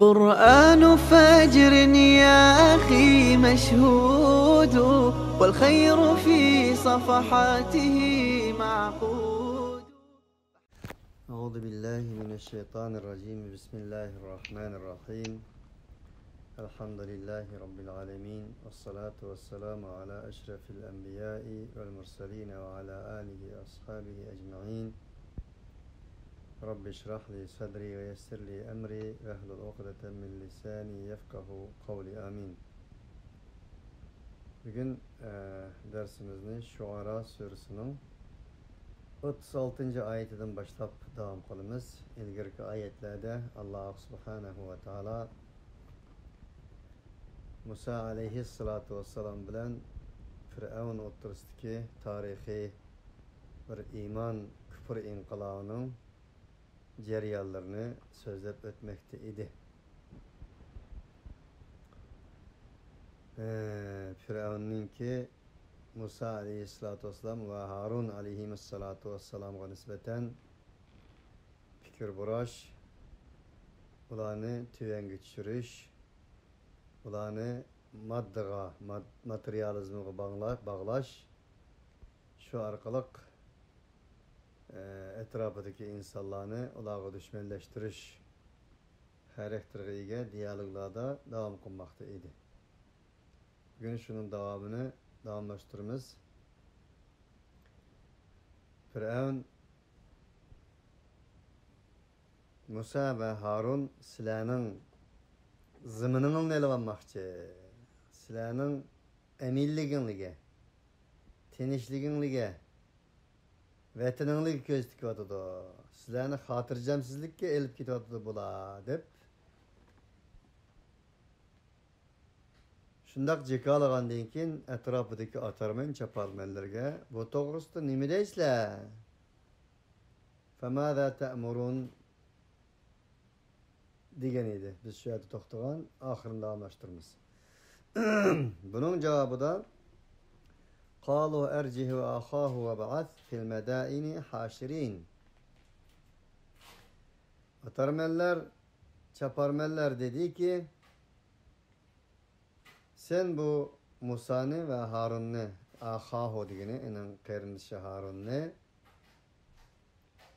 قرآن فجر يا أخي مشهود والخير في صفحاته معقود. أعوذ بالله من الشيطان الرجيم. بسم الله الرحمن الرحيم. الحمد لله رب العالمين، والصلاة والسلام على أشرف الأنبياء والمرسلين وعلى آله وأصحابه أجمعين. رب اشرح لي صدري ويسر لي أمري واحلل عقدة من lisani yefkahu kavli. Amin. Bugün dersimizni Şuara Suresining 36-ayetidan başlap davom qilamiz. Ilgirki ayetlarda Alloh subhanahu va taolo Musa alayhissalatu vassalam bilan Fir'avn o'rtasidagi tarixiy bir iymon kufr inqilobining jarayonlarini so'zlab o'tmoqda edi. Fir'avnninki Musa alayhissalatu vassalam va Harun alayhissalatu vassalamga nisbatan fikr burash, ularni tuvanga tushirish, ularni moddaga, materializmga bog'lash, shu orqali etrafidagi insonlarni ularga dushmanlashtirish xarakteriga ega dialoglarda davom qilmoqda edi. Bugun shuning davomini davomlashtiramiz. Fir'avn Musa va Harun sizlarning ziminingni elib olmoqchi, sizlarning aminligingizga, tinchligingizga, vataningizga ko'z tikyotidi, sizlarni xotirjamsizlikka elib ketyotidi bular deb shundoq jekalagandan keyin atrofidagi atarman chaparmanlarga bu to'g'risida nima deysizlar? Famada ta'murun degan edi. Biz shu yerda to'xtagan, oxirini davomlashtiramiz. Buning javobida qalu arjihu wa akhahu wa ba'ath fil madaini hashirin. Atarmanlar, chaparmanlar dedi ki, sen bu Musa'ni ve Harun'ni, Akhahu degeni, inin qerindishi Harun'ni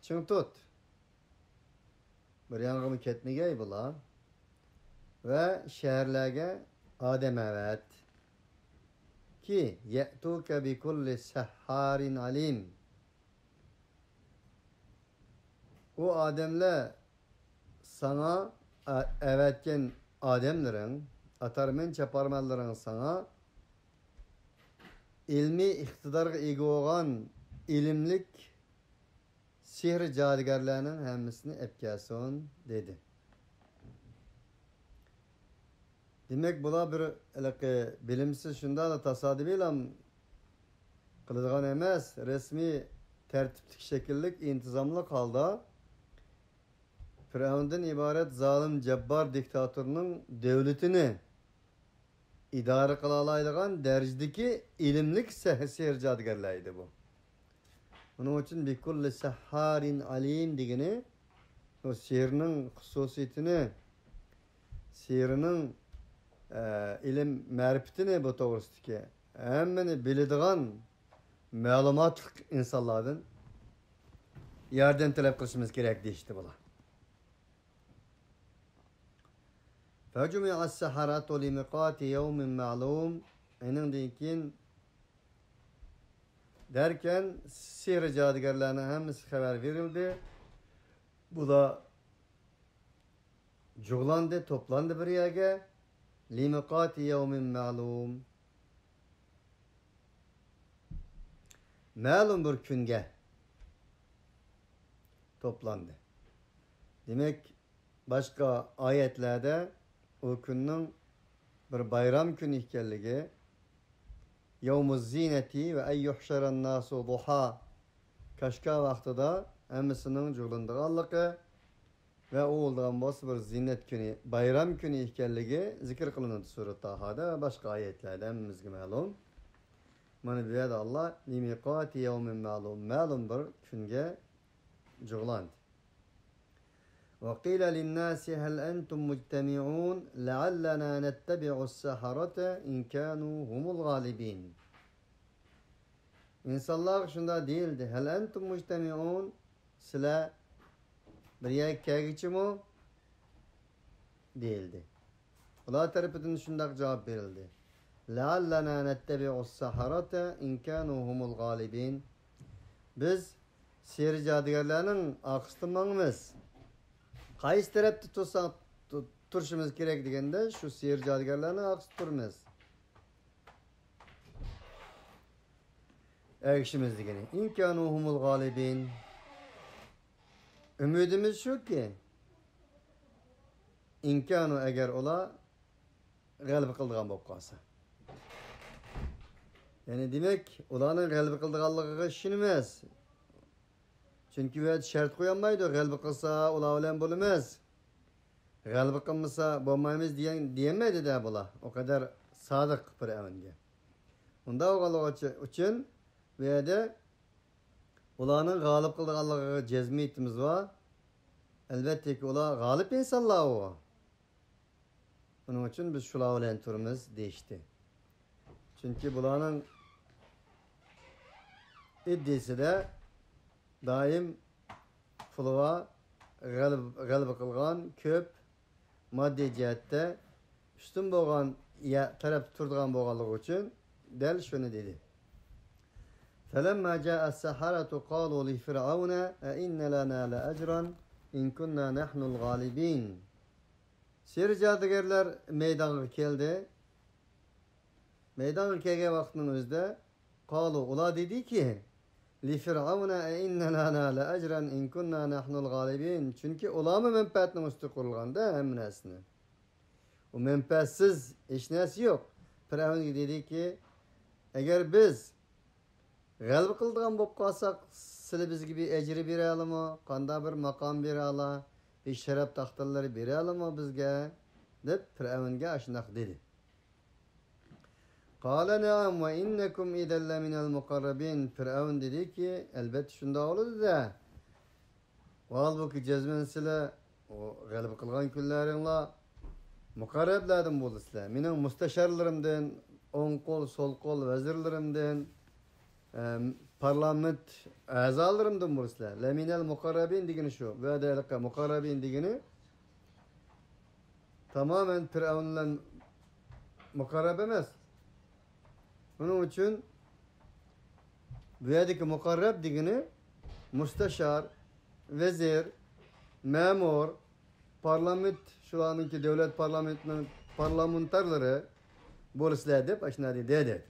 ching tut. Bir yang'imi ketmagay bular ve şehirlerge adem evet ki ye'tuke bi kulli sehharin alim. O ademler sana evetken ademlerin atarmen chaparmanlaring sana ilmi iqtidarga ega bo'lgan ilimlik sehr jodigarlarning hammasini epkasin dedi. Demek bular bir bilimsiz shunda da tasodifiy qiladigan emas, resmiy tartibli shakillik intizomli holda Firavundan ibaret zalim cebbar diktatörünün devletini idare kılalaydıgan derecedeki ilimlik sehir cadıgarlaydı bu. Onun için bir kulli sehharin alim degeni o sihirinin hususiyetini, sihirinin ilim marifetini bu doğrusundaki hemmeni biladigan malumatlık insanlardan yardım talep kılışımız gerek deyişti bular. فَجُمِعَ السَّحَرَةُ لِمِقَاتِ يَوْمٍ مَعْلُومٍ. Enindeyken derken sihir cadıgarlarına hemisi haber verildi. Bu da cuğlandı, toplandı bir yere. لِمِقَاتِ يَوْمٍ مَعْلُومٍ. Malum bir günge toplandı. Demek başka ayetlerde o günün bir bayram günü ikenligi, yevmuz zineti ve eyyuhşeran nasu duha kaşka vaxtida emmisinin cuglandıqanlıqı ve o olduğun boz bir zinet günü, bayram günü ikenligi zikir kılınır Surat Taha'da ve başka ayetlerde emmimizge malum. Mana bu yerda Allah limiqati yevmin malum bir günge cuglandı. وقيل للناس هل أنتم مجتمعون لعلنا نتبع السحرة إن كانوا هم الغالبين. İnsanlar şunda değildi. Hel entum mujtemi'un, sizler bir yer kelgiçi mi? Değildi. Ular tarafından şundak cevap verildi. لَعَلَّنَا نَتَّبِعُ السَّحَرَةَ اِنْ كَانُوا هُمُ الْغَالِبِينَ. Biz sihir cadıgarlarının arkasındayız. Qaysi tarafta turuşumuz gerek degende şu sihir cadıgarlarının arkasında turmaz. Erişimiz degeni. اِنْ كَانُوا هُمُ الْغَالِبِينَ. Ümidimiz şu ki İnkanu eğer ola galip kıldıgan bolup kalsa. Yani demek ulanın galip kıldıganlığı işinmez. Çünkü ve şart koyamaydı. Galip kılsa ula olan bulunmaz. Galip kılmasa bulmayımız diyemedi de bula. O kadar sadık bir evinde. Onda o galığı için ve de ulanın galip kıldıganlığı cezmiyetimiz var. Elbette ki ula galip insanlar o. Onun için biz şula olan turumuz değişti. Çünkü bulanın iddiası da daim fuluğa galip kılgan köp maddi cihette üstün boğan ya taraf turduğan boğalık için del şunu dedi. فَلَمَّا جَاءَ السَّحَرَةُ قَالُوا لِفِرْعَوْنَ اَاِنَّ لَنَا لَأَجْرًا اِنْ كُنَّا نَحْنُ الْغَالِبِينَ. Sihir cadıgarlar meydana geldi. Meydana gelge vaktinin özde kalu ula dedi ki li firavuna inna lana la ecran in kunna nahnul galibin. Çünkü ulama menfaatine müstakil da hem nesne. O menfaatsiz işnesi yok. Firavun dedi ki eğer biz galip kıldığan bolup kalsak sizler biz gibi ecri bir alımı, kanda bir makam bir ala, bir şeref tahtaları bir alımı bizge deb Firavunga aşındak dedi. Kale ne'am ve innekum idelle minel mukarrabin. Firavun dedi ki elbette şunda oldu da halbuki cezmen sizler o galip kılgan küllerinle mukarrablardan buldu sizler. Menin müsteşarlarımdan, on kol, sol kol vezirlerimden parlament azalarımdan buldu sizler. Leminel mukarrabin degeni şu. Ve de mukarrabin degeni tamamen Firavun'la mukarrab emez. Onun için bu yerdeki mukarrab degeni müsteşar, vezir, memur, parlament şu anki devlet parlamentinin parlamenterleri bolisler deb aşina dedi.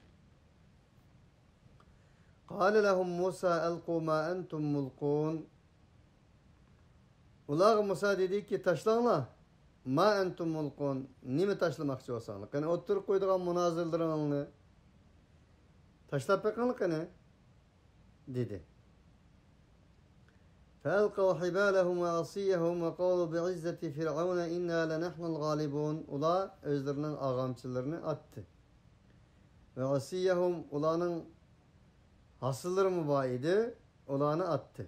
Kâle lehum Musa elqû mâ entum mulqûn. Ular Musa dedi ki taşlanla. Ma entum mulqûn. Nimi taşlamakçı olsanlar? Yani oturup koyduğun münazırlarını taşlap bakanlık ne? Dedi. فَأَلْقَوْا حِبَالَهُمْ وَعَصِيَّهُمْ وَقَالُوا بِعِزَّةِ فِرْعَوْنَ اِنَّا لَنَحْنُ الْغَالِبُونَ. Ula özlerinin ağamçılarını attı. Ve asiyehum ulanın hasılları mübaidi ulanı attı.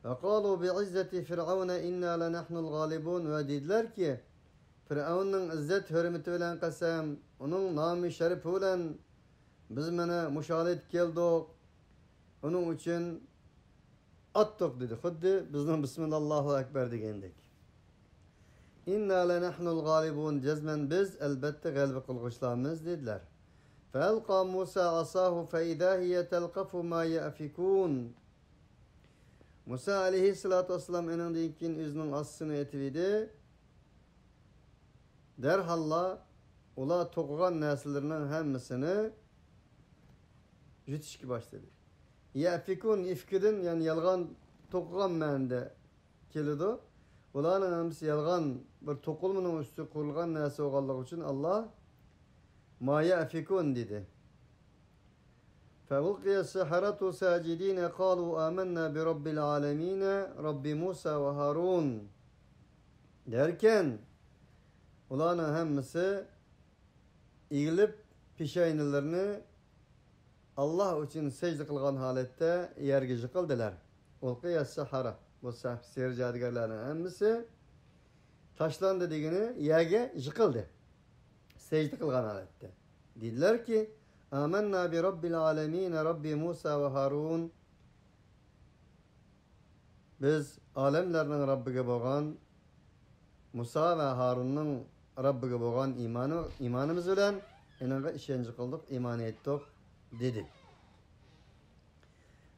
وَقَالُوا بِعِزَّةِ فِرْعَوْنَ اِنَّا لَنَحْنُ الْغَالِبُونَ. Ve dediler ki Firavun'un izzet hürmeti bilen kasem, onun namı şerifi bilen biz mana müşahidet geldik. Onun için attık dedi. Xuddi bizning Bismillahü Ekber degendik. İnna lenahnul galibun. Cezmen biz elbette galip kılgıçlarımız dediler. Felqa Musa asahu fe idâ hiye telqafu ma ye'fikûn. Musa aleyhissalatu vesselam enindeyken üzünün asını etividi. Derhalla ula tokugan nesillerinin hemmisini jutishki başladı. Ye'fikûn ifkidin yani yalgan tokugan mende kelidi. Ularning hemisi yalgan bir tokulmunun üstü kurulgan nesi oğallık için Allah ma ye'fikûn dedi. فَاُلْقِيَ السَّحَرَةُ سَاجِد۪ينَ قَالُوا آمَنَّا بِرَبِّ الْعَالَم۪ينَ رَبِّ مُوسَى وَهَارُونَ. Derken ulanın hemisi eğilip pişeynelerini Allah için secde kılgan halette yergici kıldılar. Ulqiya sahara. bu sihir cadugarlarning hammasi taşlandı degeni yerge yıkıldı. Secde kılgan holatda. Dediler ki Amenna bi Rabbil alemin Rabbi Musa ve Harun. Biz alemlerinin Rabbiga bo'lgan Musa ve Harun'un Rabbiga bo'lgan imanımız bilan enanga ishonch qildik, iman etdik dedi.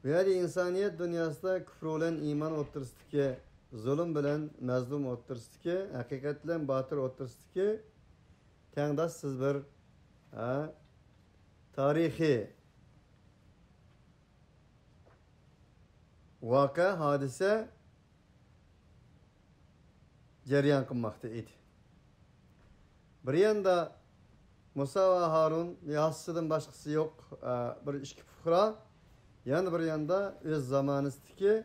Ve insaniyet dünyasında küfür olan iman o'ttirishdiki, zulm bilan mazlum o'ttirishdiki, haqiqat bilan botil o'ttirishdiki, tengdoshsiz bir tarixiy voqea, hodisa jarayon qilmoqda edi. Bir yanda Musa ve Harun yassıdan başkası yok, bir iki fukra. Yani bir yanda öz zamanızdaki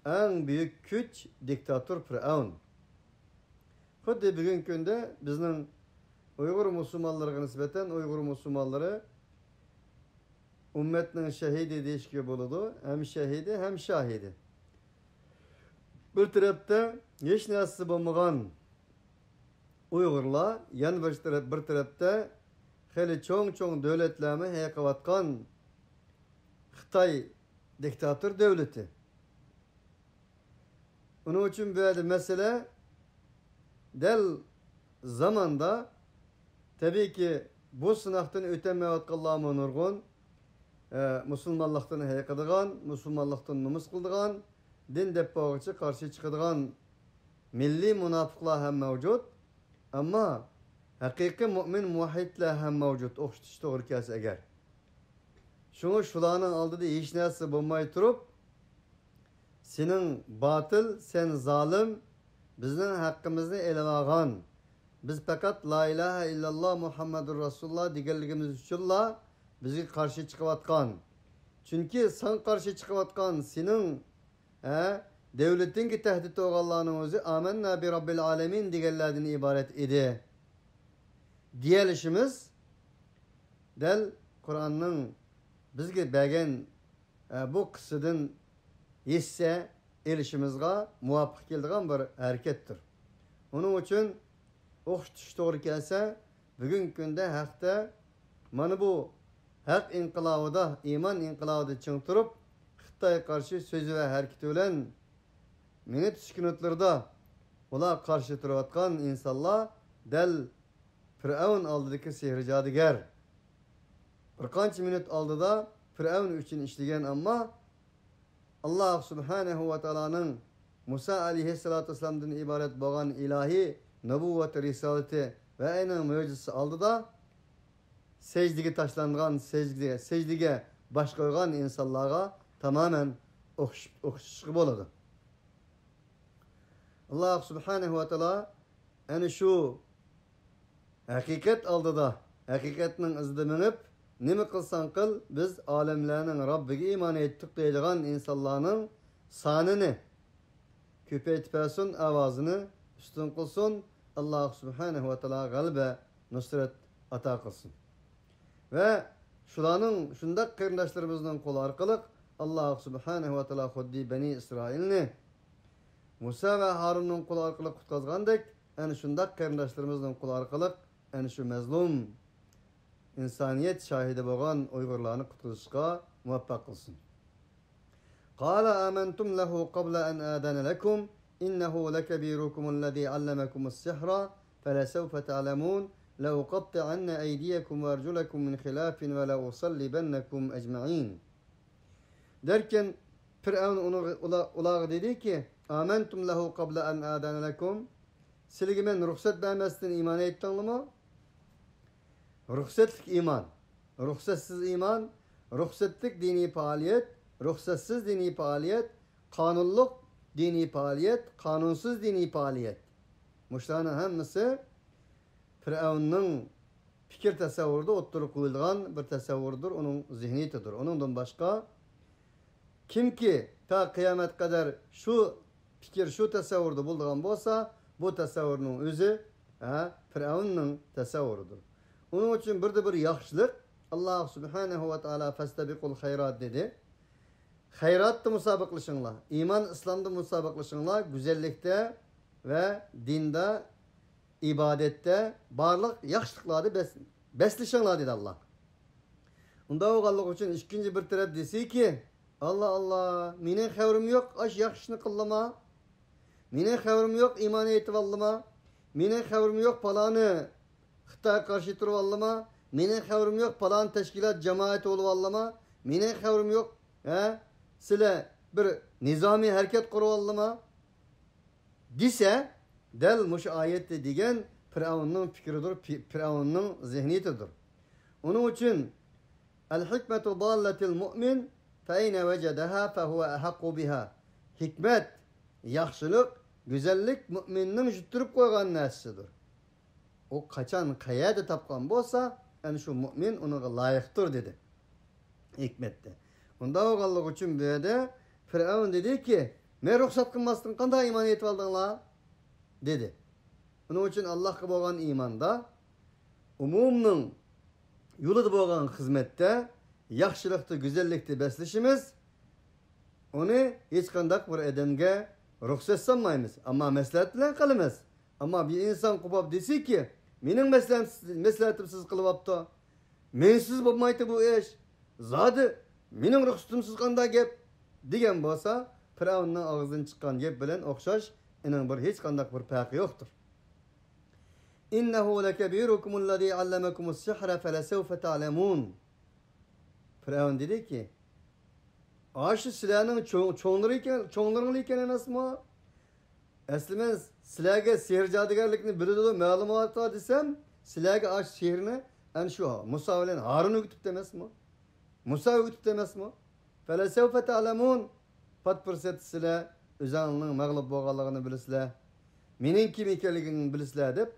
en büyük güç diktatör Firavun. Xuddi bugünkü günde bizning Uygur Müslümanlarına nispeten Uygur Müslümanları ümmetinin şehidi deyishga bo'ladi. Hem şehidi hem şahidi. Bir tarafta hech narsa bo'lmagan Uygurlar, yan bir tarafta hali çoğun devletlerimi hayqavatgan Xitay diktatör devleti. Onun için böyle mesele del zamanda tabii ki bu sınavdan ötemevatqanlarga nurgun Müslümanlıktan hayqadigan, Müslümanlıktan numus qildigan, din deb bağıcı karşı çıkadigan milli münafıqlar hem mevcut. Ama haqiqiy mümin muvahhidlar ham mavjud, o'xshatish to'g'ri kelsa agar. Shuni shularning oldida hech narsa bo'lmay turib, sening botil, sen zolim, bizning haqqimizni elib olgan. Biz faqat la ilaha illalloh Muhammadur Rasululloh deganligimiz uchunla bizga qarshi chiqayotgan. Chunki sen qarshi chiqayotgan sening devletinki tehdit olganlarning o'zi Amenna bi Rabbil alemin deganlardan iborat edi. Diyelişimiz del Kur'an'ın bizge bergen bu kısıdın hisse erişimizga muvaffak keldigan bir harekettir. Onun için o'xshatish to'g'ri kelsa, bugungi kunda haqda mana bu haq inqilobida, iman inqilobida ching turib, Xitoy qarshi so'zi va harakati bilan minut sukunatlarda ular qarshi turayotgan insonlar del Firavun aldidagi sihir cadugar. Bir qancha minut oldida Firavun uchun ishlagan, ammo Alloh subhanahu va taoloning Musa alayhissalatu vassalamdan iborat bo'lgan ilahiy nubuvvat risolati va aynan mo'jizasi oldida secdega tashlangan, secdega bosh qo'ygan insonlarga tamamen o'xshashga bo'ladi. Alloh subhanahu va taolo ana shu haqiqat oldida, haqiqatning izida minib, nima qilsan qil, biz olamlarning Robbiga iymon etdik deydigan insonlarning sonini ko'paytib bersin, ovozini ustun qilsin. Alloh subhanahu va taolo g'alaba, nusrat ato qilsin. Va shularning shunday qarindoshlarimizning qo'li orqali Alloh subhanahu va taolo xuddi Bani Isroilni Musa va Harunning qo'li orqali qutqazgandek, ana shunday qarindoshlarimizning qo'li orqali ana shu mazlum insoniyat shahidi bo'lgan Uyg'urlarni qutqazishga muvaffaq qilsin. Qala amantum lahu qabla an adana lakum innahu lakabirukum alladhi 'allamakumus sihra falasawfa ta'lamun la uqatti'anna aydiyakum wa arjulakum min khilafin wa la usallibannakum ajma'in. Derken Firavun ularga dedi ki amantum lahu qabla an adana lakum, sizlarga men ruxsat bermasdan iymon etdinglarmi? Ruxsatlik iman, ruxsatsiz iman, ruxsatlik diniy faaliyet, ruxsatsiz diniy faaliyet, qonunluq diniy faaliyet, qonunsiz diniy faaliyet. Muşlarning hammasi Firavunning fikr tasavvurida o'ttirib qo'yilgan bir tasavvurdir, uning zihniyatidir. Uningdan boshqa kimki ta qiyomat qadar shu fikr, shu tasavvurda bo'lgan bo'lsa, bu tasavvurning o'zi Firavunning tasavvuridir. Onun için bir yaxshilik Allah subhanahu wa taala fastabiqul hayrat dedi. hayratda musabıqlaşыңlar. İman, İslam'da musabıqlaşыңlar. Güzellikte ve dinde, ibadette, barlıq yaxşılıqları beslişіңlar dedi Allah. Unda oğallık için ikinci bir taraf desi ki Allah Allah, minin xevrim yok, aş yaxşını kıllama. Minin xevrim yok, iman etip allama. Minin xevrim yok, palanı Xitay karşı turup allama. Minin xevrim yok, palanı teşkilat, cemaat olup allama. Minin xevrim yok, sile bir nizami hareket kurup allama. Dise, del muş ayette degen Firavun'un fikridir, Firavun'un zihniyetidir. Onun için el-hikmetu dalletil mu'min feyne vecedeha fehuve ehakku biha. Hikmet, yaxşılık, güzellik müminin jüttürüp koygan nesidir. O kaçan kayada tapkan bolsa, yani şu mümin ona layıktır dedi. Hikmette. Onda o gallık için böyle Firavun dedi ki, "Men ruhsat kılmasın, kanday iman etip aldın la?" dedi. Onun için Allah'a boğan imanda, umumның yolu boğan hizmette, yaxşılıkta, güzellikte beslişimiz, onu hiç kandak bir edemge ruhsat sanmayımız. Ama meslehat bilen kılımız. Ama bir insan kupap desi ki, "Menin meslehatimsiz kılıp apta, mensiz bulmaydı bu iş, zadı menin ruhsatimsiz kandak gep," degen bolsa, Firavun'un ağzından çıkan gep bilen okşaş, inin bir hiç kandak bir paki yoktur. İnnehu lekebirukumul lezî allemakumus sihre felesevfe ta'lemun. Firavun dedi ki, "Aşı silahının çoğunları iken enas mı? Eslimen silahga sihir cadıgarlıkını bildiği malumat var desem, silahga aş sihirini en şu Musa ile Harun öğütüp demez mi? Musa öğütüp demez mi? Felesevfe ta'lemun. Pat fırsat silah özanının mağlup boğalığını bilisler. Menin kim ekenligini bilisler dep,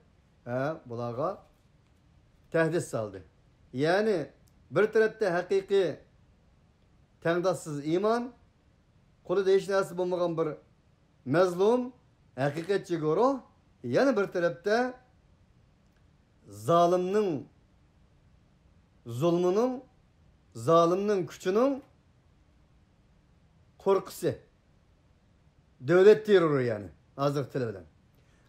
bularga tehdit saldı. Yani bir tarafta hakiki tengdassız iman, kolu değiş nasip olmagan bir mezlum, hakikatçi goro, yani bir tarafta zalimnin zulmünün, zalimnin küçünün korkusu. Devlet terörü yani. Hazır tile bilen.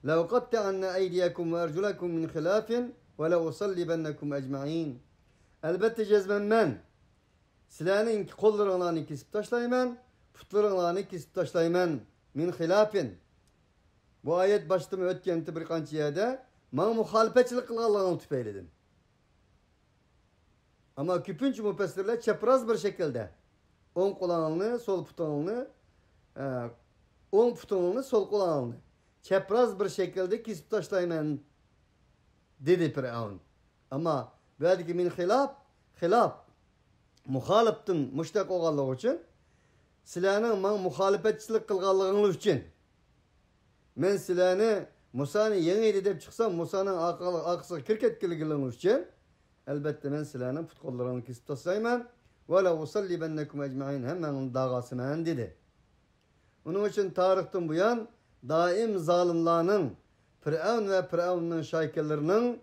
لَوْ قَطَّعَنَّ اَيْدِيَكُمْ وَاَرْجُلَكُمْ مِنْ خِلَافٍ وَلَوْصَلِّبَنَّكُمْ اَجْمَعِينَ. Elbette cezmen ben. Silahının kollarını kesip taşlayman, putlarını kesip taşlayman. Min hilafin. Bu ayet başta mı ötkenti bir kanç yerde, bana muhalefetçilik kılganlığını tüpeyledim. Ama küpünç müfessirler çapraz bir şekilde, on kulağını, sol putanını, on putanını, sol kulağını, çapraz bir şekilde kesip taşlayman dedi Firavun. Ama belki min hilaf, muhaliftin müştak oğallığı için, silahının man muhalefetçilik kılganlığını için, men silahını Musa'nı yeni edip çıksam, Musa'nın akısı kirketkiliğini için, elbette men silahının futkollarını kesip taşlayman, وَلَا وُسَلِّبَنَّكُمْ اَجْمَعِينَ hemen dağasımen dedi. Onun için tarihten bu yan, daim zalimlarının, Firavun ve Firavun'un şaykelerinin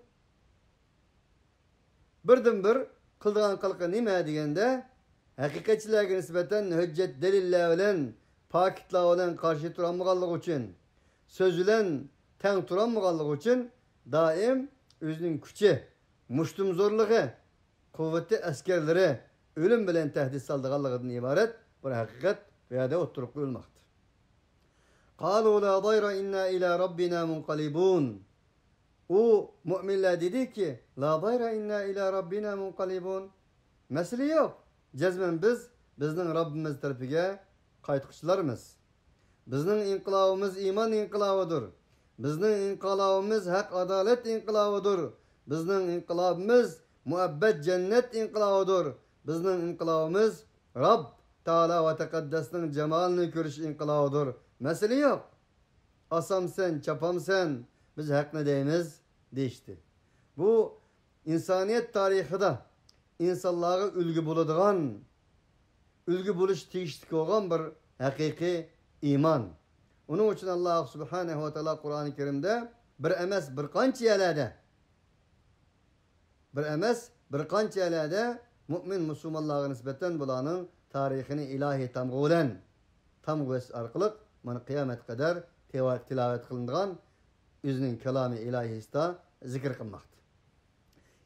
birden bir kıldığın kılkı nime degende, hakikatçilerine nispeten hüccet deliller olan, pakitler olan karşı duranmıqallık için, sözülen ten duranmıqallık için, daim özünün küçü, muştum zorluğu, kuvvetli askerleri, ölüm bilen tehdit saldığallıqdan ibaret bir hakikat veya da oturup koyulmaktır. قَالُوا لَا ضَيْرَ اِنَّا اِلَى رَبِّنَا مُنْقَلِبُونَ. O müminler dedi ki, La dayra inna ila rabbina munqalibun. Mesele yok. Cezmen bizning Rabbimiz tarafiga qaytquchilarmiz. Bizning inqilobimiz iman inqilobidir. Bizning inqilobimiz haq adolat inqilobidir. Bizning inqilobimiz muabbet cennet inqilobidir. Bizning inqilobimiz Rabb Taala ve Tekaddes'nin cemalini görüş inqilobidir. Mesele yok. Asam sen, çapam sen. Biz hak ne deyimiz değişti. Bu insaniyet tarihinde insanlara ülgü bulduğun, ülgü buluş tiyiştik olan bir hakiki iman. Onun için Allah Subhanahu ve Teala Kur'an-ı Kerim'de bir emes bir kanç yerlerde mümin Müslümanlara nispeten bulanın tarixini ilahi tamgıves arkalık mana kıyamet kadar tilavet kılıngan özünün kelami ilahista zikir kılmaktı.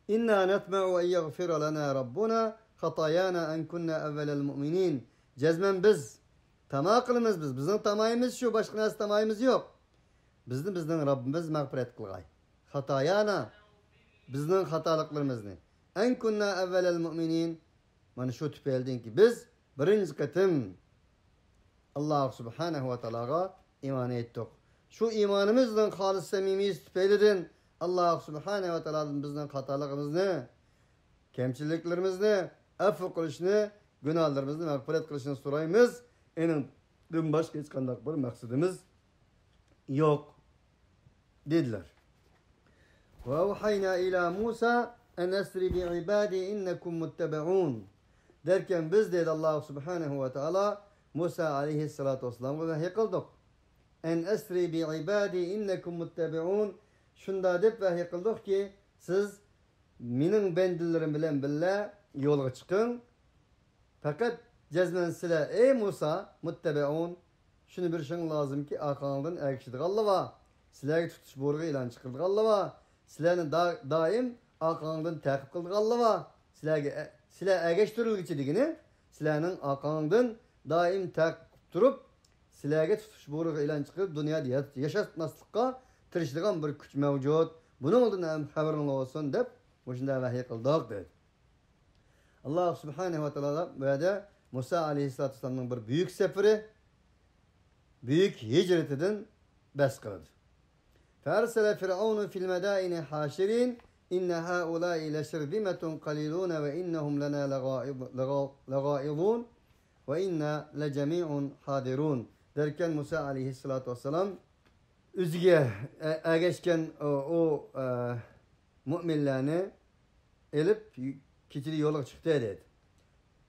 İnna netme'u en yagfira lana rabbuna hatayana en kunna evvelel mu'minin. Cezmen biz tamakılımız biz. Bizim tamayımız şu, başka nasıl tamayımız yok. Bizden Rabbimiz mağfiret kılgay. Hatayana bizden hatalıklarımızı. En kunna evvelel mu'minin. Mana şu tüpeldin ki biz birinci kıtım Allah subhanahu ve ta'alaga iman ettik. Şu imanımızdan halis samimiyiz tüpeldin. Allah subhanahu ve ta'aladan bizden hatalıklarımızı, kemçiliklerimizni, affı kılışını, günahlarımızı mağfiret kılışını sorayımız. Enin başka hiç kandak bir maksadımız yok dediler. Ve evhayna ila Musa en esri bi ibadi innekum muttebe'un. Derken biz dedi Allah subhanahu ve ta'ala Musa aleyhissalatu vesselam'a vahiy kıldık. En esri bi ibadi innekum muttebe'un. Şunda dep vahiy kıldık ki siz mening bendillerim bilen billa yo'lga chiqing. Fakat cezmen sile ey Musa muttebe'un. Şunu bir şey lazım ki arkandan erkişidik Allah'a. Sizlerge tutuş boruğu ilan çıkırdık Allah'a. Sizlerini daim arkandan takip kıldık Allah'a. Sizler ergeçtirilgiçiligini sizlerinin arkandan daim takip durup sizlerge tutuş boruğu ilan çıkırıp dünyada yaşatmaslıkka tirişliğin bir güç mevcut. Bunun olduğundan haberin olsun dep bu şunda vahiy kıldık dedi. Allah subhanahu ve teala böyle Musa aleyhissalatu vesselam'ın bir büyük seferi, büyük hicretinden bes kıldı. Fersele Firavunu fil medaini haşirin inne haulâi leşirzimetun qalilûne ve innehum lena legâidûn ve inna lecemî'un hadirûn. Derken Musa aleyhissalatu vesselam üzge ergeçken o müminlerini elip keçili yola çıktı dedi.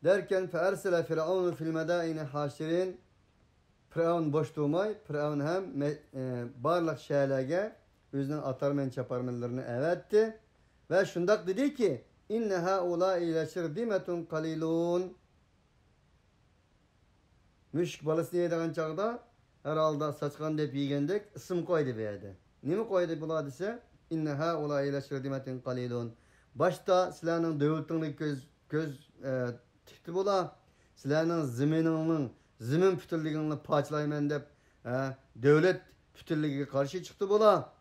Derken fersele Firavunu fil medaini haşirin. Firavun boş durmay, Firavun hem barlıq şehirlerge özünün atarmen çaparmenlerini evetti. Ve şundak dedi ki inne haulâi leşirzimetun qalilûn. Müşk balısı yediğin çağda herhalde saçkan dep yigendek isim koydu bir yerde. Nimi koydu bu hadise? İnne haulâi leşirzimetun qalilûn. Başta silahının dövültüğünü göz tikti bula. Silahının zimin pütürlüğünü paçlayman dep devlet pütürlüğüne karşı çıktı bula.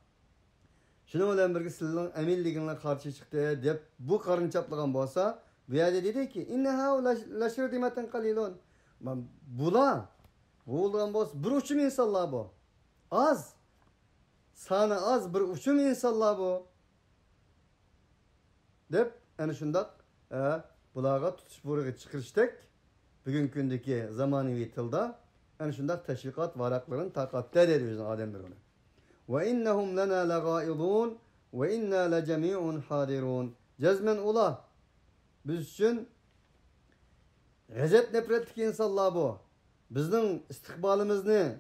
Şunun bilen birge silahının eminliğine karşı çıktı dep bu karın çaplagan bolsa bu yerde dedi ki inne haulâi leşirzimetun qalilûn. Bula boğulgan bolsa bir uçum insanlar bu. Az. Sana az bir uçum insanlar bu. Dep yani şundak bulağa tutuş buruğu çıkırıştık. Bugün gündeki zamanevi tılda yani şundak teşvikat varakların takatta ediyoruz ademler onu. Ve innehum lena legâidûn ve inna lecemî'un hadirûn. Cezmen ula biz için gazep nefretlik insanlar bu. Bizden istikbalimizni,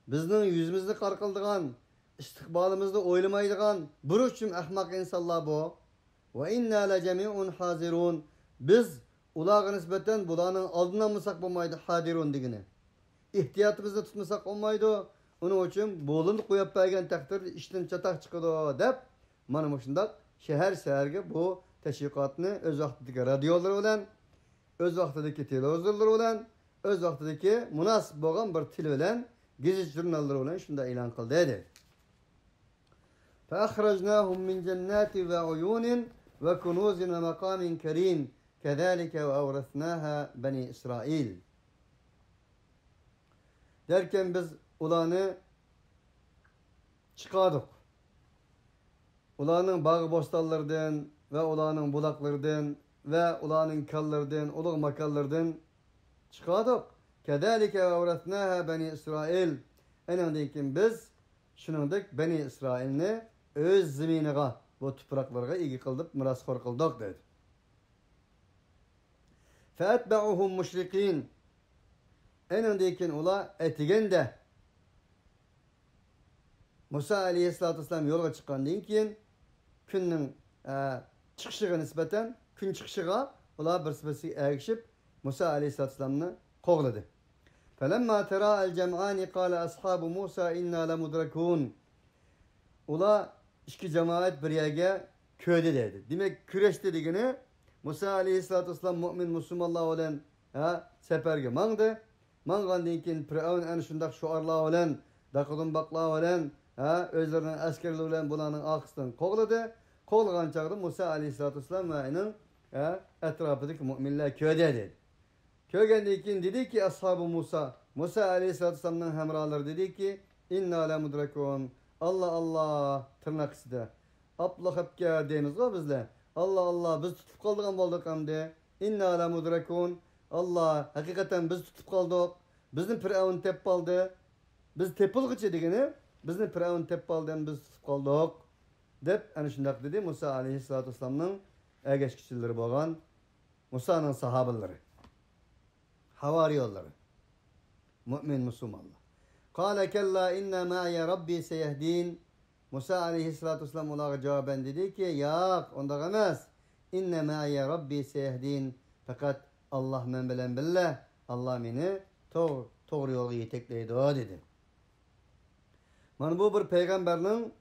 bizden yüzümüzni qarqıldıgan, istikbalimizni oylamaydigan bir uçum ahmak insanlar bu. Ve inna lecemî'un hadirûn. Biz ulağa nispeten bulanın aldından mısak olmaydı hadirun digini. İhtiyatımızda tutmasak olmaydı. Onun için boğulunu koyup bergen takdir işten çatak çıkıdı dep. Mana şundak şehirge bu teşvikatını öz vaktideki radyolar olan, öz vaktideki televizorlar olan, öz vaktideki münasip boğan bir til olan, gizli jurnallar olan şunda ilan kıldı dedi. فَأَخْرَجْنَاهُمْ مِنْ جَنَّاتِ وَعُيُونٍ وَكُنُوزٍ وَمَقَامٍ كَرِيمٍ كَذَٰلِكَ وَاَوْرَثْنَاهَا بَنِي İsrail. Derken biz ulanı çıkardık. Ulanın bağı bostallardan ve ulanın bulaklardan ve ulanın kallardan, uluk makallardan çıkardık. كَذَٰلِكَ وَاَوْرَثْنَاهَا بَنِي İsrail. Enindeyken biz şunundak Beni İsrail'ni öz zeminiga, bu topraklarga igi kıldıp mirasxo'r kıldık dedi. فَاَتْبَعُهُمْ مُشْرِقِينَ. Enindeyken ula etigen de Musa aleyhissalatu vesselam yola çıkandan keyin günün çıkışıga nispeten gün çıkışıga ula bir sibesi ergişip Musa aleyhisselam'ını kovladı. فَلَمَّا تَرَاءَ الْجَمْعَانِ قَالَ أَصْحَابُ مُوسَى اِنَّا لَمُدْرَكُونَ. Ula iki cemaat bir yerge köyde dedi. Demek küreş dediğini Musa aleyhissalatu vesselam mümin Müslümanlar olan seferge mangdı. Mangandan keyin Firavun en şundak şuarlar olan, daqıdın baklar olan, özlerinin askerli olan bulanın arkasından kovladı. Kovlagan çağda Musa aleyhissalatu vesselam ve onun etrafındaki müminler köyde dedi. Köyden keyin dedi ki ashab-ı Musa aleyhissalatu vesselam'ın hemraları dedi ki inna la mudrakun. Allah Allah tırnak içinde. Abla hepke deyimiz var bizle. Allah Allah biz tutup kaldık olduk hem de. İnna la mudrakun. Allah hakikaten biz tutup kaldık. Bizim Firavun tep aldı. Biz tepilgıç edigini. Bizim Firavun tep aldı biz tutup kaldık. Dep yani şundak dedi Musa aleyhissalatu vesselam'ın ergeç kişileri boğan Musa'nın sahabeleri. Havari yolları. Mümin Müslümanlar. Kâle kella inne ma'ye rabbi seyehdin. Musa aleyhissalatu vesselam olarak cevaben dedi ki ya onda demez. İnne ma'ye rabbi seyehdin. Fakat Allah men bilen billah. Allah beni doğru yolu yetekleydi o dedi. Man bu bir peygamberinin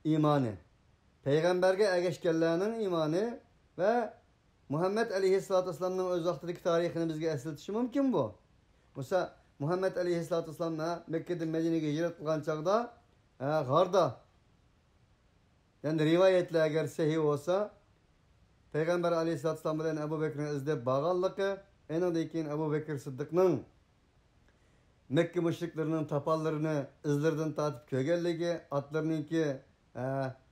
imanı. Peygamberge ergeçkenlerinin imanı ve Muhammed aleyhissalatu vesselam'ın öz vaktideki tarihini bizge esirtişi mümkün bu. Muhammed aleyhissalatu vesselam Mekke'den Medine'ye hicret kılgan çağda garda yani rivayetle eğer sahih olsa Peygamber aleyhissalatu vesselam bilen Ebu Bekir'in izlep bağallıkı enadayken Ebu Bekir Sıddık'ın Mekke müşriklerinin tapallarını izlerden tatıp köygelligi atlarınınki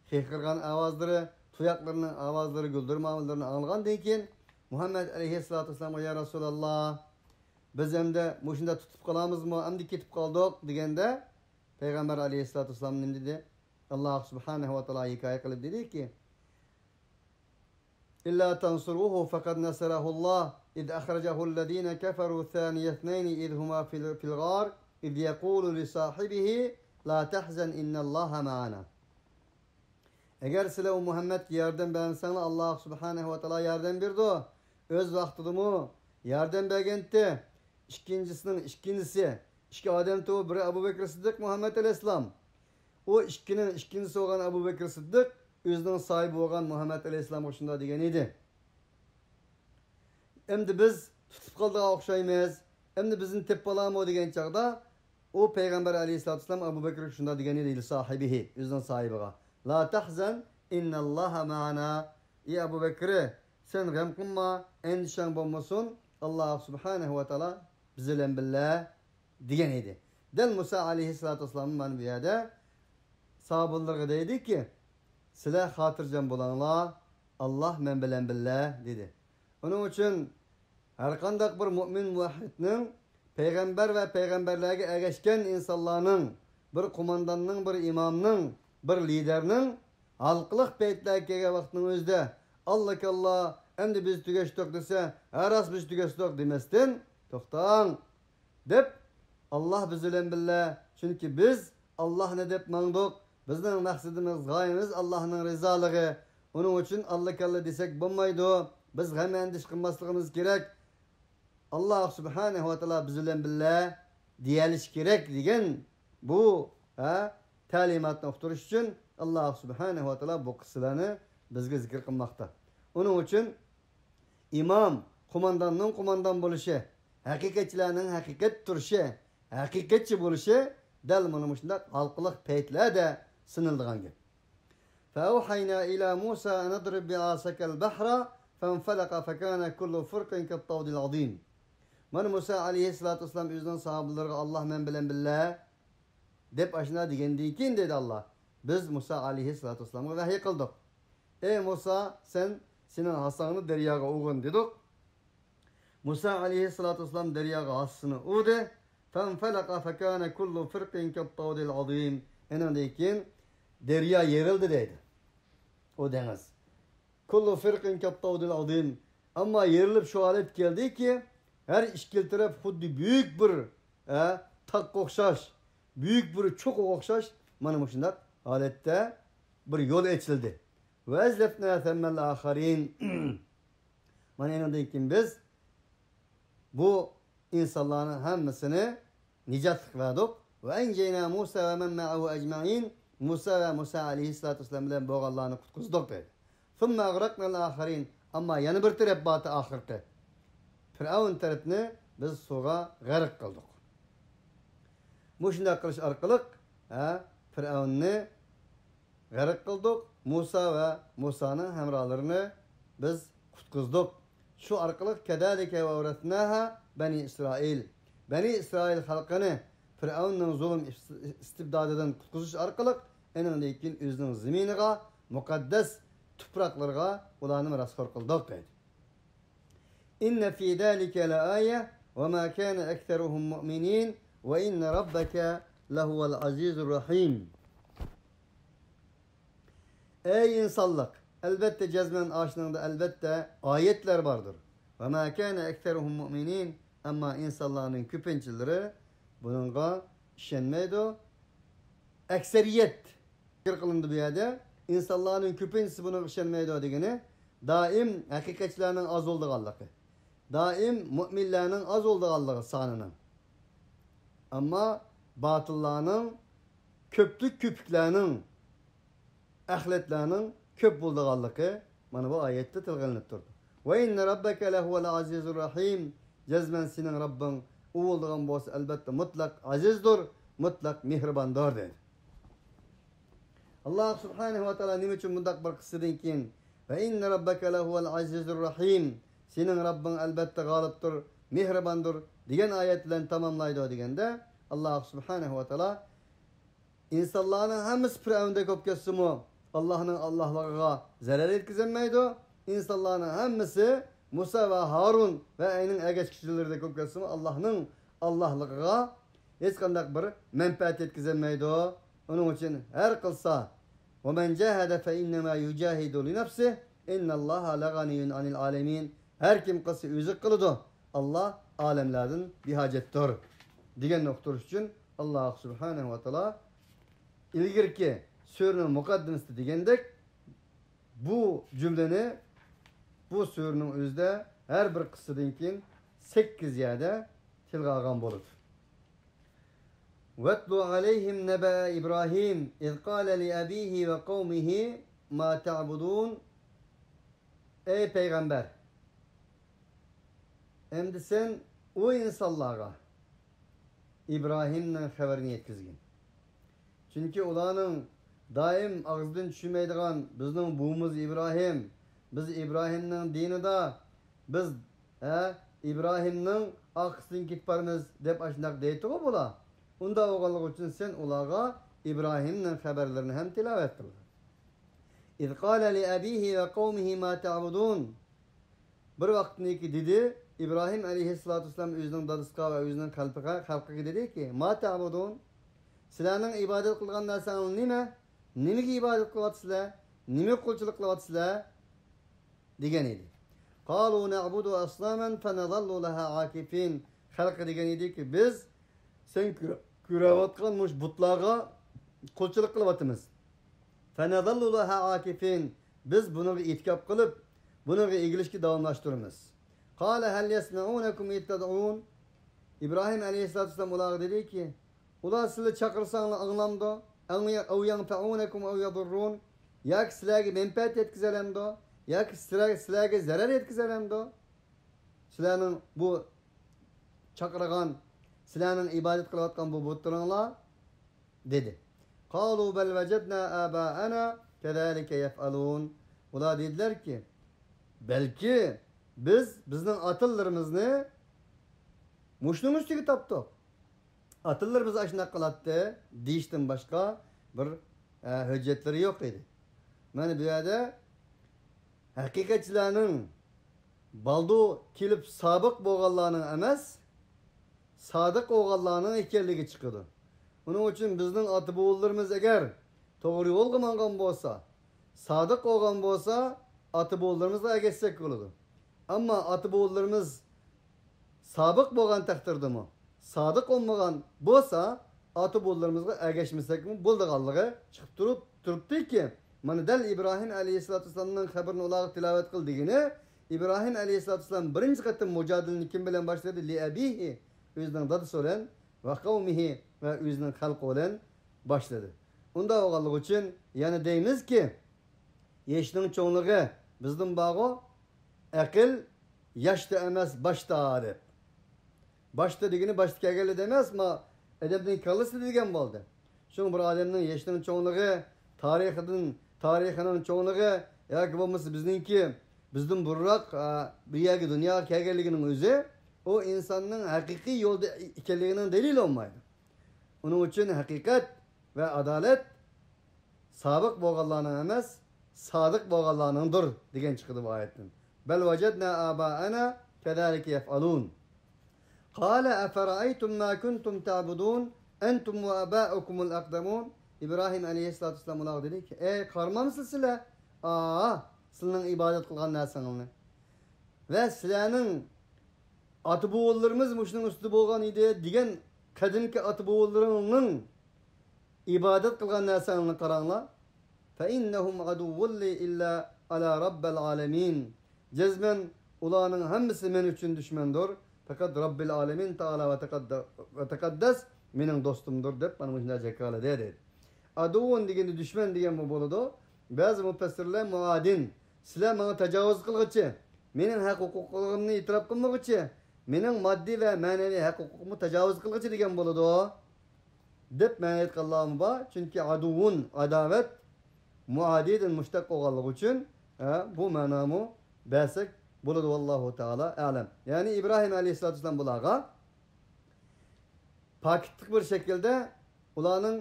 hekırgan avazları tuyaklarının avazları güldürme avazlarını algan deyken Muhammed aleyhissalatu vesselam ya Resulallah biz hem de muşunda tutup kalamız mı hem de ketip kaldık degende Peygamber aleyhissalatu vesselam ne dedi? Allah subhanahu ve teala hikaye kılıp dedi ki İlla tansuruhu fekad nasarahullah إذ أخرجه الذين كفروا ثاني اثنين إذ هما في الغار إذ يقول لصاحبه لا تحزن إن الله معنا. Eğer size o Muhammed yardım beğensene Allah subhanahu ve teala yardım birdi. Öz vaktidimi yardım beğendi. İkincisi iki adam to biri Ebu Bekir Sıddık Muhammed Aleyhisselam. O ikincisi olan Ebu Bekir Sıddık özünün sahibi olan Muhammed Aleyhisselam hoşunda degen idi. Hem de biz tutup kaldığa okşaymayız. Hem de bizim teppalamı degen çağda o Peygamber Aleyhisselatü Vesselam Ebu Bekir hoşunda degen idi sahibihi özünün sahibiga. La tahzan innallaha ma'ana. Ya Ebu Bekir'e sen gam kılma endişen bulmasın. Allah subhanahu ve teala bizden billah degen idi. Del Musa aleyhissalatu vesselam'ın manbiyada sahabelerine dedi ki silah hatırcan bulanlar Allah men bilen billah dedi. Onun için her kandak bir mümin muvahhidnin peygamber ve peygamberlerge ergeçken insanların bir kumandanın, bir imamның, bir liderinin halklık peytlerge vaktinin özde Allah endi biz tügeştik dese aras biz tügeştik demestin toxtan dep Allah bizden billah çünkü biz Allah ne dep mangdık bizden maksadımız gayemiz Allah'ın rızalığı onun için Allah desek bulmaydı biz hemen diş kılmasımız gerek Allah subhanahu ve teala bizden billah diyeliş gerek degen bu talimatını oxturish için Allah subhanahu ve teala bu kıssalarını bizge zikir kılmakta. Onun için imam kumandanın kumandan buluşu, hakikatçilerinin hakikat turuşu, hakikatçi buluşu dal mınımışında halkılık peytler de sınıldığın gibi. فَاَوْحَيْنَا اِلَى مُوسَى اَنَضْرِبْ بِعَاسَكَ الْبَحْرَ فَانْفَلَقَ فَكَانَ كُلُّ فُرْقٍ كَالطَّوْدِ الْعَظِيمِ. Man Musa aleyhissalatu vesselam yüzden sahabelerine Allah men bilen billah dep aşına digendikin dedi Allah. Biz Musa aleyhissalatu vesselam'a vahiy kıldık. Ey Musa senin hasanını deryaga uğun dedik. Musa aleyhissalatu vesselam deryaga hasını uğdu. فَانْفَلَقَ فَكَانَ كُلُّ فِرْقٍ كَالطَّوْدِ الْعَظِيمِ. Enandekin derya yerildi dedi. O deniz. Kullu firqin kattavdil azim. Ama yerilip şu alet geldi ki her işkil taraf huddi büyük bir tak okşaş, büyük bir çok okşaş manım şundak alette bir yol açıldı. Ve ezlefna themmel aharin. Manayla dekin biz bu insanların hemmisini nicatlık verdik. Ve enceyna Musa ve men ma'ahu ecma'in. Musa ve Musa aleyhissalatu vesselam bilen boğallarını kutkuzduk dedi. Thumma agraknal ahirin. Ama yanı bir taraf batı ahirki. Firavun tarafını biz suğa g'arq kıldık. Bu şunday qilish orqali Firavunni g'arq kıldık. Musa ve Musa'nın hemralarını biz kutkuzduk. Şu orqali kedalike ve avratnaha Bani İsrail. Bani İsrail halkını Firavun'un zulüm istibdadidan kutkuzish orqali endan keyin o'zining zeminiga, muqaddas tuproqlarga ularni mirosxo'r qildik dedi. İnne fi zalika laaye ve ma kana aktharuhum mu'minin ve inne rabbaka lehuvel azizur rahim. Ey insanlık! Elbette cezmen aşınında elbette ayetler vardır. Ve ma kana aktharuhum mu'minin, ama insanların köpünçileri bununla işenmeydi. Ekseriyet kılındı bir yerde. İnsanların köpünçisi buna işenmeydi degeni. Daim hakikatçilerinin az olduğu Allah'ı. Daim müminlerin az olduğu Allah'ı sanının. Ama batıllarının, köplük köpüklerinin, ahletlerinin köp bulduğu Allah'ı bana bu ayette tilgınlık durdu. Ve inne rabbeke lehuvel azizur rahim. Cezmen senin Rabbin o olduğun boğaz elbette mutlak azizdir, mutlak mihribandır der. Allah subhanehu ve teala nime için bundak bir kısıdın ki ve inne rabbeke lehuvel azizur rahim. Senin Rabbin elbette galiptir, mihribandır diyen ayetlerini tamamlaydı degende Allah subhanehu ve teala insanların hemisi Firavun'da kopkesi mu Allah'ın Allah'lığa zarar etkizemeydi. İnsanların hemisi Musa ve Harun ve ayının egeç kişileri de kopkesi mu Allah'ın Allah'lığa hiç kandak bir menfaat etkizemeydi. Onun için her kılsa وَمَنْ جَاهَدَ فَاِنَّمَا يُجَاهِدُ لِنَفْسِهِ اِنَّ اللّٰهَ لَغَنِيٌّ عَنِ الْعَالَمِينَ. Her kim kılsa yüzü kılıdı. Allah alemlerden bir hacettir. Diyen noktur için Allah subhanehu ve teala ilgirki sürünün mukaddimesi digendek bu cümleni bu sürünün özde her bir kısıdınkin 8 yerde tilgağın bulur. وَاتْلُ عَلَيْهِمْ نَبَأَ إِبْرَاهِيمَ اِذْ قَالَ لِأَب۪يهِ وَقَوْمِهِ مَا تَعْبُدُونَ. Ey Peygamber! Hem de sen o insanlara İbrahim'le haberini yetkizgin. Çünkü onların daim ağızdan düşmeydiğen bizden buğumuz İbrahim. Biz İbrahim'in dinida biz İbrahim'in aksın gitparımız dep aşındak deydi o bula. Onda oğallık için sen olağa İbrahim'in haberlerini hem tilavet kılır. İz kâle li abihi ve kavmihi ma ta'budun. Bir vaktindeki dedi İbrahim aleyhissalatu vesselam özünün dadıska ve özünün halkıga dedi ki ma ta'budun. Sizlerinin ibadet kılgan narsanın nime? Nime ki ibadet kılatsızlar? Nime kulçuluk kılatsızlar? Degen idi. Kalu na'budu aslamen fenazallu leha akifin. Halkı degen idi ki biz sen kürevatkanmış butlağa kulçuluk kılavatımız. Fenazallu leha akifin. Biz bunu itikap kılıp bunu ilişki davamlaştırırız. Kale hel yesme'unekum itted'un. İbrahim aleyhissalatu vesselam olarak dedi ki ular sizi çakırsanlar anlamda ev yanfa'unekum ev yadurrun. Ya ki sizlerge menfaat etkizelemdo ya ki sizlerge zarar etkizelemdo. Sizlerin bu çakırgan sizlerin ibadet kılavatkan bu butlarınla dedi. Kalu bel vecedna aba'ana kezalike yef'alun. Ular dediler ki belki bizden atıllarımızı muşnun üstüge taptık. Atıllarımız aşına kılattı. Deyişten başka bir hüccetleri yok idi. Yani bu yerde hakikatçilerinin baldu kilip sabık boğallarının emas sadık oğallarının ekerligi çıkıdı. Onun için bizden atı boğullarımız eğer doğru olmayan bolsa sadık olgan bolsa atı boğullarımızla egesek olurdu. Ama atı boğullarımız sabık boğan takdirde mi? Sadık olmayan bolsa atı boğullarımızla egeşmesek mi? Bulduğallığı çıkıp duruptu ki Manidel İbrahim aleyhissalatu vesselam'ın haberini olarak tilavet kıldığını İbrahim aleyhissalatu vesselam birinci katım mücadeleni kim bilen başladı? Li abihi, özünün dadısı olan ve kavmihi ve özünün halkı olan başladı. Onda oğallık için yani deyimiz ki yaşının çoğunluğu bizden bağı akıl yaşta emas başta deb. Başta degeni başta kelgeli demez ama edebden kalısı degen oldu. Şun bir adamın yaşının çoğunluğu tarihinin çoğunluğu yoki bo'lmasa bizden burrak bir yerga dünya kelganligining o'zi o insanın haqiqiy yo'lda ekanligining delili olmaydi. Onun için hakikat ve adalet sabık bo'lganlarning emas, sodiq bo'lganlarningdir degan chiqdi bu oyatdan. Bel vajadna abaana kezalike yef'alun. Qala afara'aytum ma kuntum ta'budun entum ve aba'ukumul aqdamun. İbrahim aleyhissalatu vesselam ular dedi ki: "Ey qarmamsınız sizlar? Sizning ibodat qilgan narsangizni va sizlarning ota bobolarimiz mushuning ustida bo'lgan edi degan qadimki ota bobolarning ibodat qilgan narsangizni qaranglar. Fa innahum aduwwun li illa ala rabbil alamin. Jazman ularning hammasi men uchun dushmandir. Fakat Rabbil alamin taala ve takaddas mening do'stimdir deb mana shunday jakala dedi. Aduwwun deganda dushman degan bu bo'ladi. Bazı mufassirlar muadin sizlar bana tecavüz qilg'ichi, mening haq huquqlarimni e'tirof qilmoqchi, mening moddiy va ma'naviy haq huquqimni tecavüz qilg'ichi degan bo'ladi deb ma'no etganlarmi bor. Chunki aduvun adovat muadidin mushtaq bo'lganligi uchun bu ma'nomi bersak bo'ladi. Vallohu taala a'lam. Ya'ni İbrahim aleyhissalatu vesselam bularga paketlik bir şekilde ularning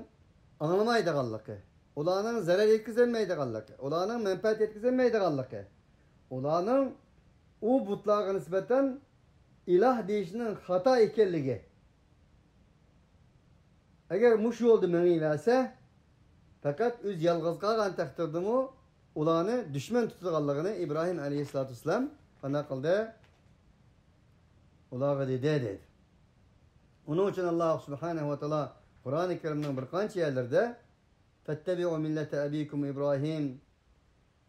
anglamaydiganligi, ularning zarar yetkazolmaydiganligi, ularning manfaat yetkazolmaydiganligi, ularning u butlarga nisbatan iloh deyishning xato ekanligi. Agar mush yo'lda mengayversa, faqat o'z yolg'iz qolgan taqdirdami ularni dushman tutganligini İbrahim aleyhissalatu vesselam qanday qildi? Ularga dedi. Onun için Allah subhanahu ve taala Kur'an-ı Kerim'nin bir qancha yerlerde فَاتَّبِعُوا مِلَّةَ أَبِيكُمْ إِبْرَاهِيمَ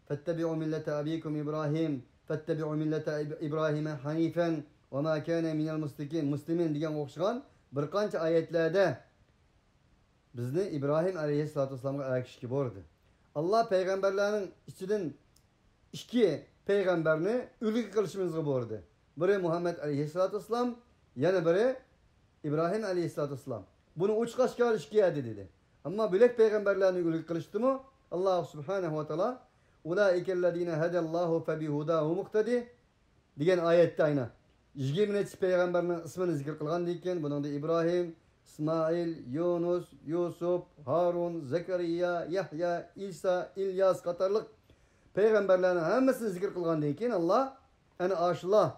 فَاتَّبِعُوا مِلَّةَ أَبِيكُمْ إِبْرَاهِيمَ فَاتَّبِعُوا مِلَّةَ إِبْرَاهِيمَ حَنِيفًا وَمَا كَانَ مِنَ الْمُشْرِكِينَ Müslümin degan o'xshagan bir qancha oyatlerde bizni İbrahim aleyhissalatu vesselamga erkishki bordi. Allah peygamberlerinin ichidan ikki peygamberni ulgu qilishimizga bordi. Biri Muhammed aleyhissalatu vesselam, yana biri İbrahim aleyhissalatu vesselam. Bunu uch qashqar ishga dedi. Ama bilek peygamberlerini ulgu qilishdi mi? Allah subhanahu ve taala ulaikellezine hedallahu febihudahu muqtadi degan oyatda ayna 20 peygamberning ismini zikr qilgan ekan. Buningda İbrahim, İsmail, Yunus, Yusuf, Harun, Zekeriya, Yahya, İsa, İlyas qatorliq peygamberlerin hammasini zikr qilgandan keyin Allah ana aşılar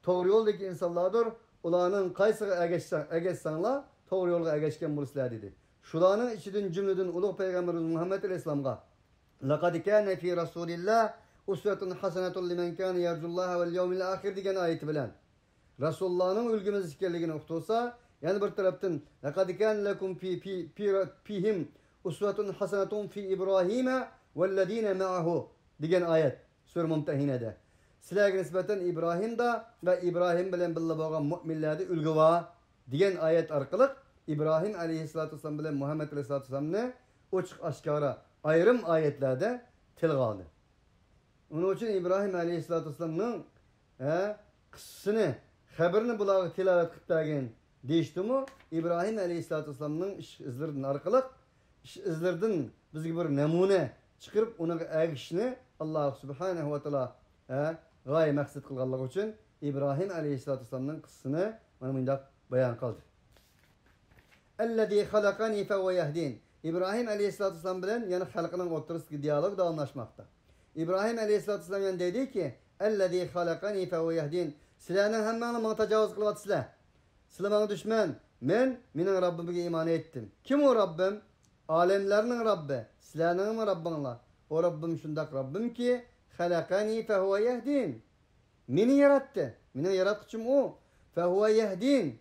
to'g'ri yo'ldagi insonlardir. Ularning qaysiga ergashsanglar to'g'ri yo'lga ergashgan bo'lasizlar dedi. Shularning ichidan jumladan ulug' payg'ambarimiz Muhammad alayhisolamga laqad kana fi rasulillah uswatun hasanatun liman kana yarjullaha vel yawmil akhir degan oyati bilan Rasulullohning ulgimiz ekanligini uqtirsa, yani bir tarafdan laqad kana lakum fihim uswatun hasanatun fi İbrahima vellezina ma'ahu degan oyat Sura Mumtahinada. Sizlarga nisbatan İbrahimda ve İbrahim bilan birga bo'lgan mu'minlarda ulgu va degan oyat orqali İbrahim aleyhissalatu vesselam bilan Muhammed aleyhissalatu vesselamni ochiq oshkora ayrim oyatlarda tilga oldi. Onun için İbrahim aleyhissalatu vesselamning qissasini, xabarini bularga tilovat qilib bergan deyishdimi? İbrahim aleyhissalatu vesselamning ish izlaridan orqali ish izlaridan bizga bir namuna chiqarib uni ergishishni Allah subhanahu ve taala g'oya maqsad qilganligi uchun İbrahim aleyhissalatu vesselamning qissasini mana bunday bayon qildi. Ellezî halakani fehuve yehdin. İbrahim aleyhissalatu vesselam bilan yana xalqining o'rtasidagi dialog davomlashmoqda. İbrahim aleyhissalatu vesselam yana dedi ki: "Ellezî halakani fehuve yehdin." Sizlarning hammangni menga tajovuz qilyapsizlar. Sizlar menga dushman. Mening Rabbimga iymon etdim. Kim o Rabbim? Alemlarning Rabbi. Sizlarning Rabbinglar. O Rabbim shundoq Rabbim ki halakani fehuve yehdin. Meni yaratdi. Mening yaratquchim o. Fehuve yehdin.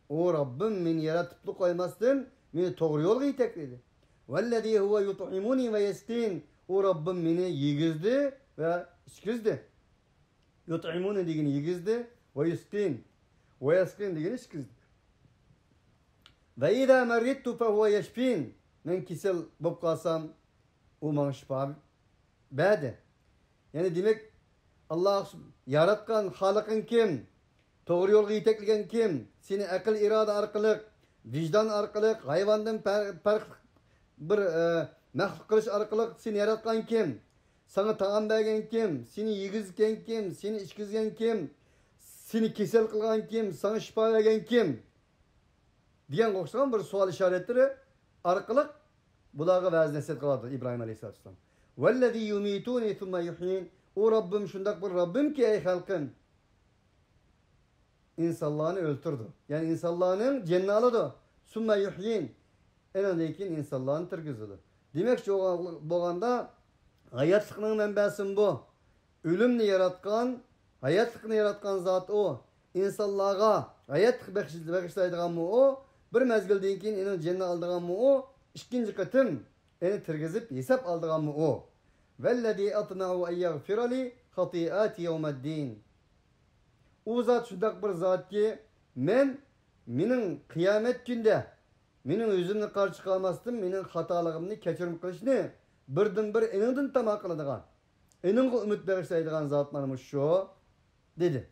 O Rabbim meni yaratib qo'ymasdan meni to'g'ri yo'lga yetakladi. Vallezî huve yut'imuni ve yeskin. O Rabbim meni yegizdi ve ichkizdi. Yut'imune degeni yigizdi. Ve yuskin. Ve yaskin degeni işkizdi. Ve idâ merrittu fehuve yeşfin. Men kisel bop kalsam o bana şifa berdi. Yani demek Allah yaratkan halıkın kim? Doğru yolga yetekligen kim? Seni akıl irade arkalık, vicdan arkalık, hayvandan bir mahluk kılış arkalık seni yaratkan kim? Sana taam bergen kim? Seni yigizgen kim? Seni içkizgen kim? Seni kesel kılgan kim? Sana şifa vergen kim? Diyen okşagan bir sual işaretleri arkalık bularga vaz nasihat kıladı İbrahim Aleyhisselam. Vellezî yumîtûnî thumme yuhyîn. O Rabbim şundak bir Rabbim ki ey halkın insanlarını öldürdü. Yani insanların cennini aladı. Sümme yuhyin. En öndeyken insanlarını tırgızdı. Demek ki boğanda hayatlıkının menbesi bu. Ölümünü yaratkan, hayatlıkını yaratkan zat o. İnsanlığa hayatlık bakışlaydıgan mı o? Bir mezgilden keyin eni cennini aldıgan mı o? İkinci katım eni tırgızıp hesap aldıgan mı o? Vellezî atma'u en yaghfira li hati'ati yevmeddin. O zat şundak bir zat ki menin kıyamet günde menin özümni karşı kalmasdım, menin hatalığımni kechirim qilishni birdan bir eningdan tama qiladigan, eningga umid bag'ishlaydigan zot mana shu dedi.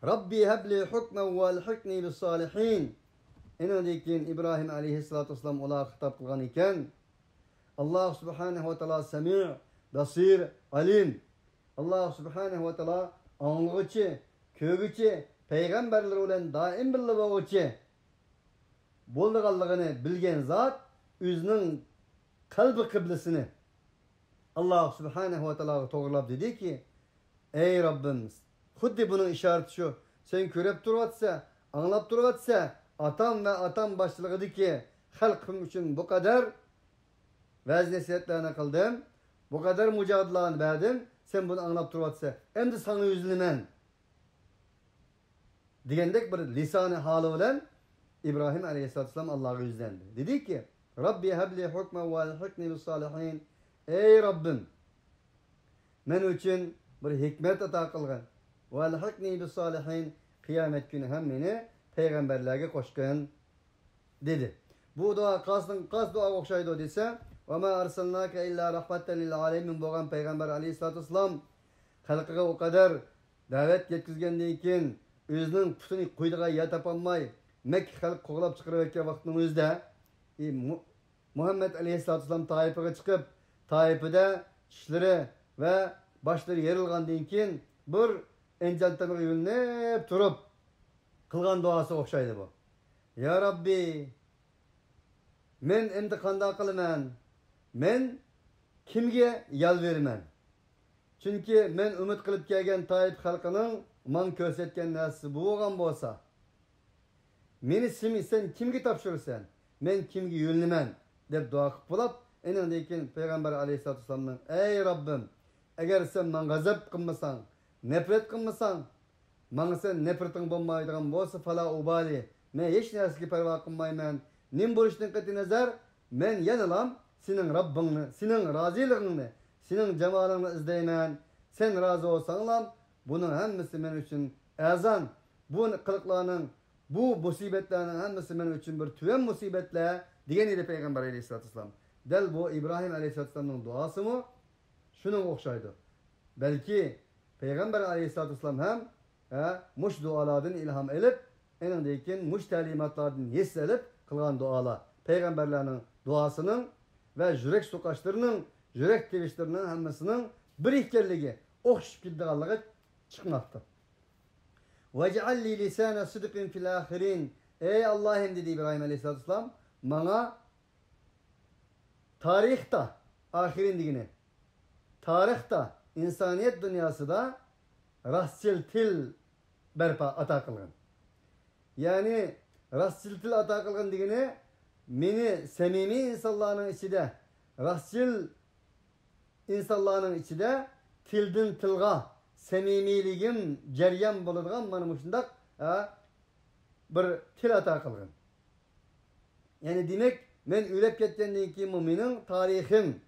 Rabbi habli hukman ve alhiqni bis salihin. Enindeki İbrahim aleyhissalatu vesselam olar hitap qilgan ekan. Allah subhanahu ve taala sami', basir, alim. Allah subhanahu ve taala anlıgıcı, kögücü, peygamberler bilen daim birle boğucu bolduğanlığını bilgen zat özünün kalbi kıblesini Allah subhanahu ve taala doğrulap dedi ki ey Rabbim xuddi bunun işareti şu sen körep turvatsa anlap turvatsa atam ve atam başçılığı ki halkım için bu kadar vaz nasihatlarını kıldım bu kadar mücadelelerini verdim sen bunu anlap turvatsa hem de sana üzülmen degandek bir lisanı halı bilen İbrahim aleyhissalatu vesselam Allah'a yüzlendi. Dedi ki Rabbi habli hukmen ve alhiqni bis salihin. Ey Rabbim men için bir hikmet ata kılgın ve alhiqni bis salihin kıyamet günü hem meni peygamberlerge koşkun dedi. Bu dua kas dua okşaydı dese ve ma arsalnake illa rahmeten lil alemin boğan peygamber aleyhissalatu vesselam halkıga o kadar davet yetkizgenden keyin özünün putunu kuyduğuna yer tapanmay Mekke halk koğlap çıkarıp etken vaktimizde Muhammed Aleyhisselatü Vesselam Taif'e çıkıp Taif'de çişleri ve başları yerilgandan keyin bir encelteme yönlenip turup kılgan duası okşaydı bu. Ya Rabbi men endi qanday qilaman? Men kimge yalverman? Çünkü men umid qilib kelgan Taif xalqining man ko'rsatgan narsasi bu bo'lgan bo'lsa, meni sen kimga topshirsan? Men kimga yo'llaman deb duo qilib bo'lib, endan keyin payg'ambar alayhisolatu vasallamning ey Rabbim, agar sen men g'azab qilmasang, nafrat qilmasang, menga sen nafrating bo'lmaydigan bo'lsa fala ubali, men hech narsaga parvo qilmayman. Nim bo'lishdan qat'iy nazar, men yanalam sening Rabbingni, sening roziligingni, sening jamolingni izlayman. Sen razı olsanglam, bunun hammasi men uchun azan, bu qiliqlarning, bu musibetlarning hammasi men uchun bir tuyan musibetlar degan edi payg'ambar alayhisolatu vasallam. Dal bu İbrahim alayhisolatu vasallamning duosimi shunga o'xshaydi. Balki payg'ambar alayhisolatu vasallam ham mush duolardan ilhom olib, endan keyin mush ta'limotlardan yesalib qilgan duolar. Peygamberlarning duosinin ve yürek sokaşlarının, yürek tevişlerinin hammasining bir ekanligi o'xshib ketganligi chiqmoqda. Vec'alli lisana sidqin fil ahirin. Ey Allah'ım dedi İbrahim Aleyhisselatü Vesselam, bana tarihta, ahirin digini, tarihta, insaniyet dünyası da rastçıl til berpa ata kılgın. Yani rastçıl til ata kılgın digini, meni samimi insanların içinde, rastçıl insanların içinde tilden tilga samimiligim ceryan bulungan mana muşundak bir til ata kılgın. Yani demek men ölüp ketgenden keyin mening tarixim,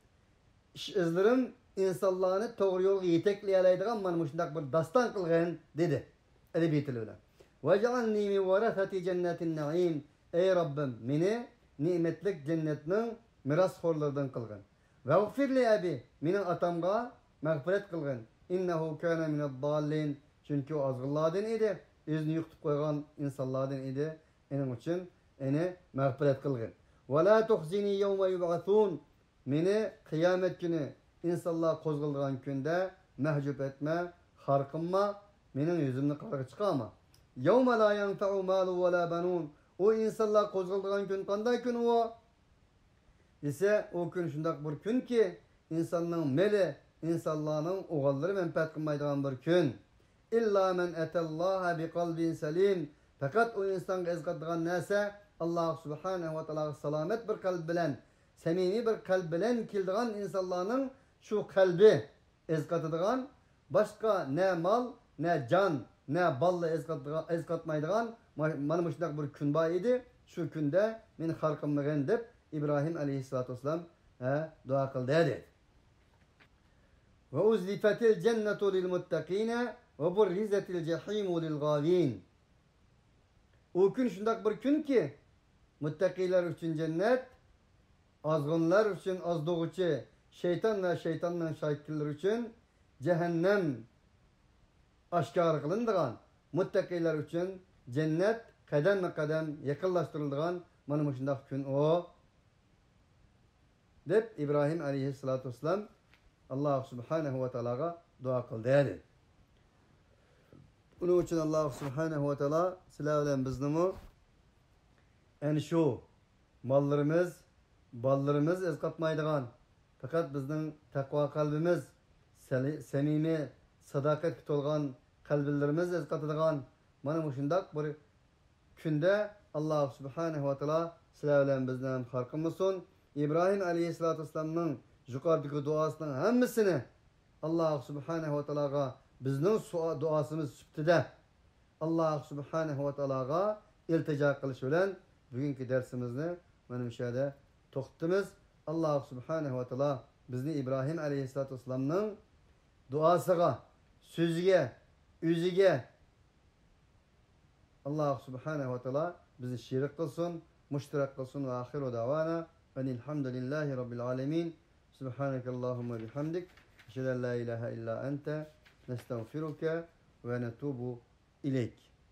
iş izlerim insanlarını doğru yolga yetekleyelaydigan mana muşundaq bir dastan qilgan dedi. Edebi tili bilen. Vec'alni min varasati cennetin naim. Ey Rabbim meni nimetlik cennetning mirasxo'rlaridan qilgin. Vagfir li abi mening atamga mag'firat qilgin. İnnehu kana mined-dallin. Çünkü o azgınlardan idi. Özünü yuqtib qo'ygan insonlardan idi. Ening uchun eni mag'firat qilgin. Ve la tuhzini yawma yub'athun. Meni qiyomat kuni insonlar qo'zg'algan kunda mahjup etme, harqinma, mening yüzümni qarg'i chiqarma. Yawma la yanfa'u malu ve la banun. O insanlar qo'zg'algan kun qanday kun o? Ise o gün shundaq bir kun ki insanның meli, insanlarning o'g'illari manfaat qilmaydigan bir kun. İlla men etallaha bi qalbin salim. Fakat o insonga ezqadigan narsa Allah subhanahu ve taala salomat bir qalb bilan, samimiy bir qalb bilan keldigan insonlarning shu qalbi ezqatadigan, başka ne mal, ne can, ne balla ezqatmaydigan mana shundaq bir kun bor edi. Shu kunda men xalqimni deb İbrahim aleyhissalatu vesselam dua qildi dedi. Ve uzlifatil cennetu lil muttaqina ve burrizatil cehimu lil gavin. O gün şundak bir gün ki muttaqiler için cennet, azgınlar için azdıgıcı, şeytan ve şeytanın şakirler için cehennem aşkar kılındıgan, muttaqiler için cennet kadem kadem yakınlaştırıldıgan mana şundak gün o. Deb İbrahim aleyhissalatu vesselam Allah subhanahu ve ta'alaga dua kıldı dedi. Bunun için Allah subhanahu ve ta'ala sizler bilen bizni en şu mallarımız, ballarımız ezqatmaydigan, fakat bizning taqvo qalbimiz, samimiy, sadakat tolgan qalblarimiz ezqatadigan mana shundaq bir kunda Allah subhanahu ve ta'ala sizler bilen bizden farkımızın İbrahim aleyhissalatu vesselam'ның yuqoridagi duasının hammasini Allah subhanahu ve ta'alaga bizning duasımız süptide Allah subhanahu ve ta'alaga iltica qilish bilan bugungi dersimizni mana shu yerda to'xtatamiz. Allah subhanahu ve ta'ala bizni İbrahim aleyhissalatu vesselam'ның duasiga, so'ziga, o'ziga Allah subhanahu ve ta'ala bizni sherik qilsin, mushtarak qilsin. Ve ahiru davana Elhamdülillahi Rabbil alemin. Subhanakallahumma bihamdik. Eşhedü en la ilahe illa ente. Nestağfiruke ve netubu ileyk.